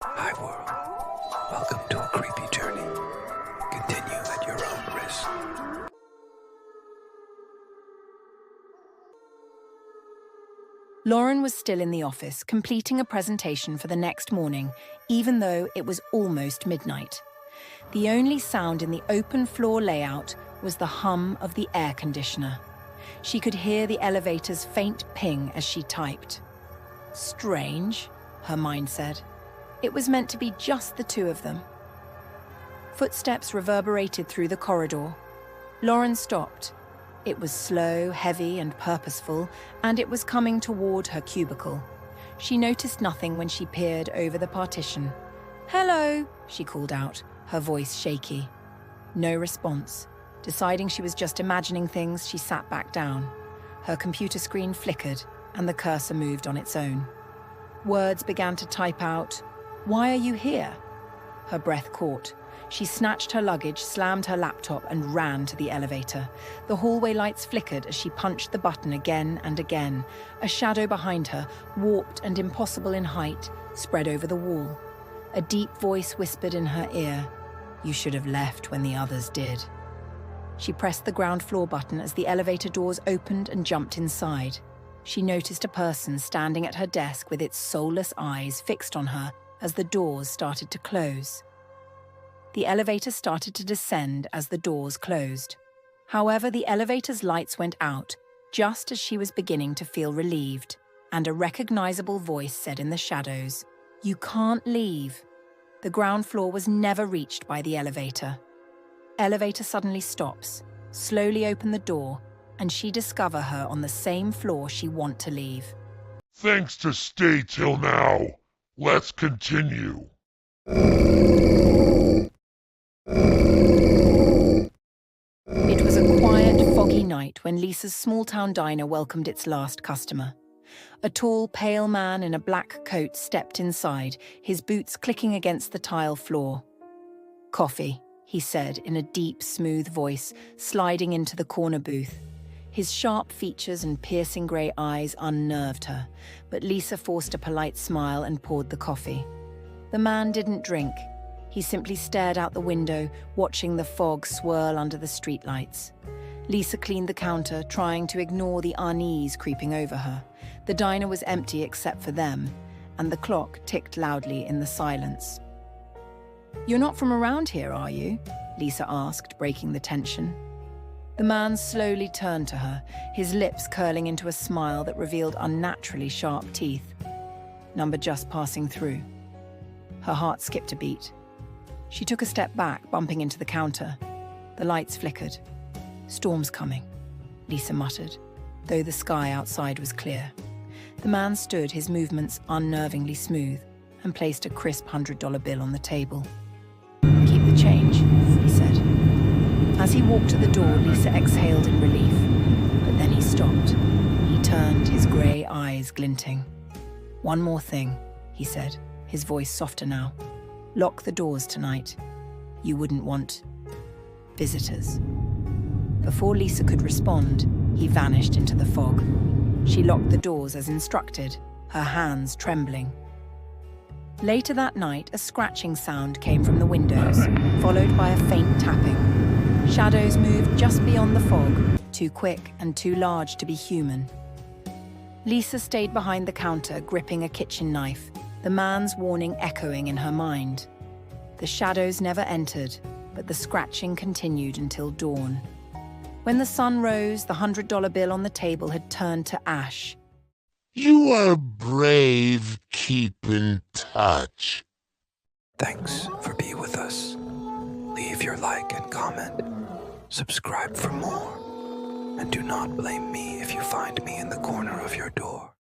Hi world, welcome to a creepy journey. Continue at your own risk. Lauren was still in the office, completing a presentation for the next morning, even though it was almost midnight. The only sound in the open floor layout was the hum of the air conditioner. She could hear the elevator's faint ping as she typed. Strange, her mind said. It was meant to be just the two of them. Footsteps reverberated through the corridor. Lauren stopped. It was slow, heavy, and purposeful, and it was coming toward her cubicle. She noticed nothing when she peered over the partition. "Hello," she called out, her voice shaky. No response. Deciding she was just imagining things, she sat back down. Her computer screen flickered, and the cursor moved on its own. Words began to type out, "Why are you here?" Her breath caught. She snatched her luggage, slammed her laptop, and ran to the elevator. The hallway lights flickered as she punched the button again and again. A shadow behind her, warped and impossible in height, spread over the wall. A deep voice whispered in her ear, "You should have left when the others did." She pressed the ground floor button as the elevator doors opened and jumped inside. She noticed a person standing at her desk with its soulless eyes fixed on her as the doors started to close. The elevator started to descend as the doors closed. However, the elevator's lights went out just as she was beginning to feel relieved, and a recognizable voice said in the shadows, "You can't leave." The ground floor was never reached by the elevator. Elevator suddenly stops, slowly open the door, and she discover her on the same floor she want to leave. Thanks to stay till now. Let's continue. It was a quiet, foggy night when Lisa's small-town diner welcomed its last customer. A tall, pale man in a black coat stepped inside, his boots clicking against the tile floor. "Coffee," he said in a deep, smooth voice, sliding into the corner booth. His sharp features and piercing grey eyes unnerved her, but Lisa forced a polite smile and poured the coffee. The man didn't drink. He simply stared out the window, watching the fog swirl under the streetlights. Lisa cleaned the counter, trying to ignore the unease creeping over her. The diner was empty except for them, and the clock ticked loudly in the silence. "You're not from around here, are you?" Lisa asked, breaking the tension. The man slowly turned to her, his lips curling into a smile that revealed unnaturally sharp teeth. "Number just passing through." Her heart skipped a beat. She took a step back, bumping into the counter. The lights flickered. "Storm's coming," Lisa muttered, though the sky outside was clear. The man stood, his movements unnervingly smooth, and placed a crisp $100 bill on the table. "Keep the change," he said. As he walked to the door, Lisa exhaled in relief, but then he stopped. He turned, his grey eyes glinting. "One more thing," he said, his voice softer now. "Lock the doors tonight. You wouldn't want visitors." Before Lisa could respond, he vanished into the fog. She locked the doors as instructed, her hands trembling. Later that night, a scratching sound came from the windows, followed by a faint tapping. Shadows moved just beyond the fog, too quick and too large to be human. Lisa stayed behind the counter, gripping a kitchen knife, the man's warning echoing in her mind. The shadows never entered, but the scratching continued until dawn. When the sun rose, the $100 bill on the table had turned to ash. You are brave. Keep in touch. Thanks for being with us. Leave your like and comment. Subscribe for more. And do not blame me if you find me in the corner of your door.